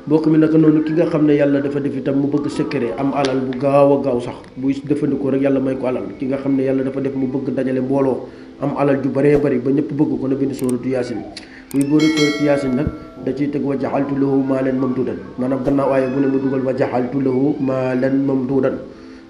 mbokk mi naka noonu ki nga xam ne yàlla dafa def itam mu bëgg secret am alal bu gaaw a gaaw sax buy defandikoo rek yàlla may ko alal ki nga xam ne yàlla dafa def mu bëgg dajale mbooloo am alal ju bëree bëri ba ñëpp bëgg ko na bind sóoratu yaasin buy boori sóoratu yaasin nag da ciy teg wa jaxaltu lahu maalan mamduudan maanaam gannaaw aaya bu ne mu dugal wa jaxaltu lahu maalan mamduudan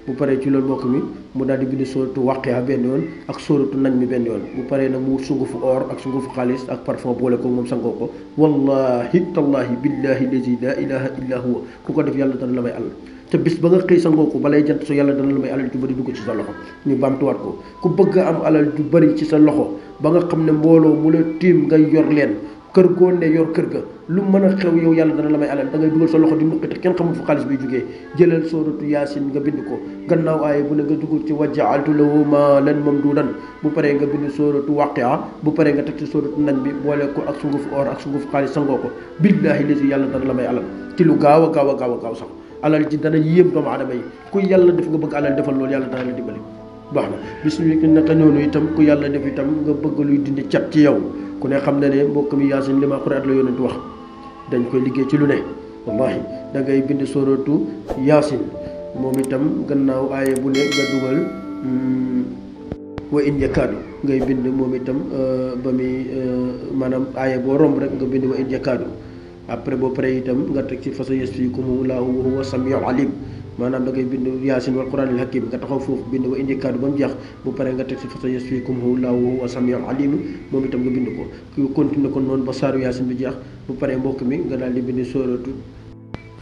bu paree ci loolu mbokk mi mu daal di bind sóoratu waqiya benn yoon ak sóoratu nañ mi benn yoon bu paree nag mu sungufu or ak sungufu xaalis ak parfum boole ko moom sangoo ko wallahi tallahi billahi lazi la ilaha illa huwa ku ko def yàlla dana la may alal te bis ba nga xëy sangoo ko balay jant so yàlla dana la may alal ju bëri dugg ci sa loxo ñu bamtuwaat ko ku bëgg am alal ju bëri ci sa loxo ba nga xam ne mbooloo mu la tiim nga yor leen kër goo ne yor kër ga lu mën a xew yow yàlla dana la may alal da ngay dugal sa loxo di nuqi te kenn xamul fu xaalis bi jógee jëlal sóoratu yaasin nga bind ko gannaaw aaya bu ne nga dugal ci wa ja'altu lahu maalan mamduudan bu paree nga bind sóoratu waqi'a bu paree nga teg ci sóoratu nañ bi boole ko ak sungufu or ak sungufu xaalis sangoo ko billaahi lazi yàlla dana la may alal ci lu gaaw a gaaw a gaaw a gaaw sax alal ji dana yéem doomu aadama yi ku yàlla def nga bëgg alal defal loolu yàlla dana la dimbali baax na bismillah naka noonu itam ku yàlla def itam nga bëgg luy dindi cat ci yow ku ne xam na ne mbokk mi yaasin li ma xuraat la yonent wax dañ koy liggéey ci lu ne wallahi da ngay bind sóoratu yaasin moom itam gannaaw aaya bu ne nga dugal wa in yakaadu ngay bind moom itam ba muy maanaam aaya boo romb rek nga bind wa in yakaadu après boo paree itam nga teg ci fa sayasfikumullaahu wa huwa samiul alim maanaam da ngay bind yaasin wal quraanil hakiim nga taxaw foofu bind wa in yakaadu ba mu jeex bu paree nga teg ci fa sayasfikumullaahu wa huwa samiul alim moom itam nga bind ko ku continuer ko noonu ba saaru yaasin bi jeex bu paree mbokk mi nga daal di bind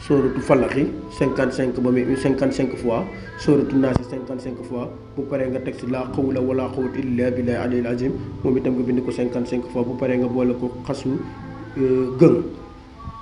sóoratu falaxi 55 ba muy 55 fois sóoratu naasi 55 fois bu paree nga teg ci laa xawla wala quwwata illa billahi aliyil azim moom itam nga bind ko 55 fois bu paree nga boole ko xasu gëng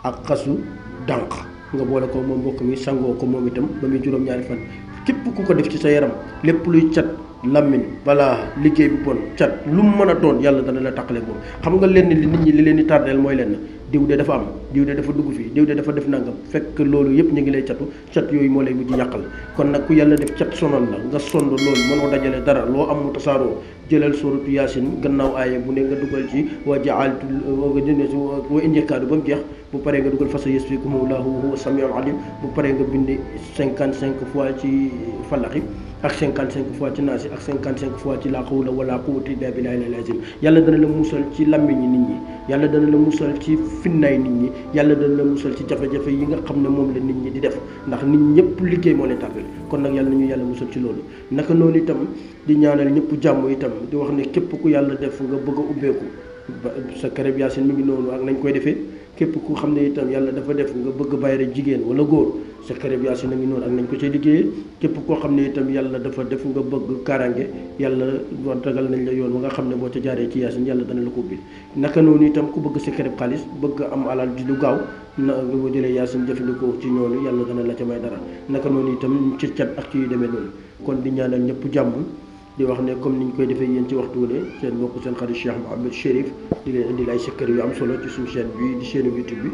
ak xasu dànq nga boole ko moom mbokk mi sangoo ko moom itam ba muy juróom-ñaari fan képp ku ko def ci sa yaram lépp luy cat lammiñ balaa liggéey bu bon cat lu mu mën a doon yàlla dana la taqaleeg moom xam nga lenn li nit ñi li leen di tardeel mooy lenn diw de dafa am diw de dafa dugg fii diw de dafa def nangam fekk loolu yëpp ñu ngi lay catu cat yooyu moo lay mujj yàqal kon nag ku yàlla def cat sonal la nga sond loolu mënoo dajale dara loo am mu tasaaroo jëlal sóoratu yaasin gannaaw aaya bu ne nga dugal ci wa ja'altu nga jëndee si wa in yakaadu ba mu jeex bu paree nga dugal fa sayasfikumullaahu wa huwa samiul alim bu paree nga bind 55 fois ci falaxi ak 55 fois ci naasi ak 55 fois ci laa hawla wala quwwata illa billahi al-azim yàlla dana la musal ci làmmiñi nit ñi yàlla dana la musal ci finnaay nit ñi yàlla dana la musal ci jafe-jafe yi nga xam ne moom la nit ñi di def ndax nit ñëpp liggéey moo leen tàggal kon nag yàlla nañu yàlla musal ci loolu naka noonu itam di ñaanal ñëpp jàmm itam di wax ne képp ku yàlla def nga bëgg a ubbeeku sa kërëb yaasin mi ngi noonu ak nañ koy defee képp ku xam ne itam yàlla dafa def nga bëgg bayre jigéen wala góor sa kërëb yaasin a ngi noonu ak nañ ko cay liggéeyee képp koo xam ne itam yàlla dafa def nga bëgg kaaraange yàlla tagal nañ la yoon ba nga xam ne boo ca jaaree ci yaasin yàlla dana la ko ubbi naka noonu itam ku bëgg sa kërëb xaalis bëgg am alal di lu gaaw na nga boo jëlee yaasin jëfandikoo ci ñoonu yàlla dana la ca may dara naka noonu itam ci cat ak ci yu demee noonu kon di ñaanal ñëpp jàmm di wax ne comme niñ koy defee yéen ci waxtu ne seen mbokk seen xarit Cheikh Mouhamed Chérif di leen indil ay secret yu am solo ci suñu chaîne bi di chaîne YouTube bi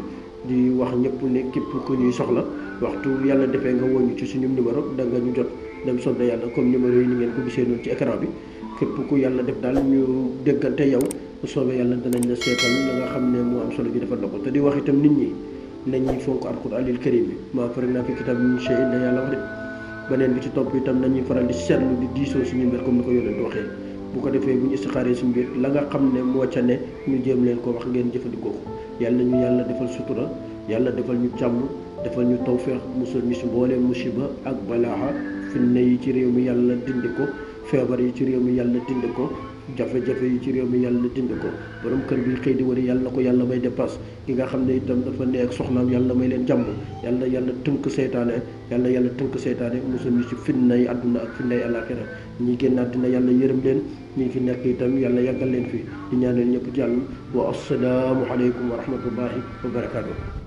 di wax ñëpp ne képp ku ñuy soxla waxtu yàlla defee nga woñu ci suñu numéro da nga ñu jot dem sonde yàlla comme numéro yi ni ngeen ko gisee noonu ci écran bi képp ku yàlla def daal ñu déggante yow bu soobee yàlla danañ la seetal la nga xam ne moo am solo bi defal la ko te di wax itam nit ñi nañuy fonk alquraanil karim bi maa farratnaa fii kitaab min shay'in la yàlla wax de beneen bi ci topp itam nañuy faral di seetlu di diisoo suñu mbir comme ni ko yonent waxee bu ko defee bu ñu istixaaree suñu mbir la nga xam ne moo ca ne ñu jéem leen ko wax ngeen jëfandikoo ko yàlla ñu yàlla defal sutura yàlla defal ñu jàmm defal ñu tawfeex musal ñu si mbooleem musiba ak balaaxa fitna yi ci réew mi yàlla dindi ko feebar yi ci réew mi yàlla dindi ko jafe-jafe yi ci réew mi yàlla dindi ko borom kër bi xëy di wari yàlla na ko yàlla may dépasse ki nga xam ne itam dafa ne ak soxnaam yàlla may leen jàmm yàlla tënk seytaane yàlla tënk seytaane musal ñu ci fitna yi àdduna ak fitna yi àllaaxira ñi génn àddina yàlla yërëm leen ñi fi nekk itam yàlla yàggal leen fi di ñaanal ñëpp jàmm wa assalaamu aleykum wa rahmatullahi wa barakaatu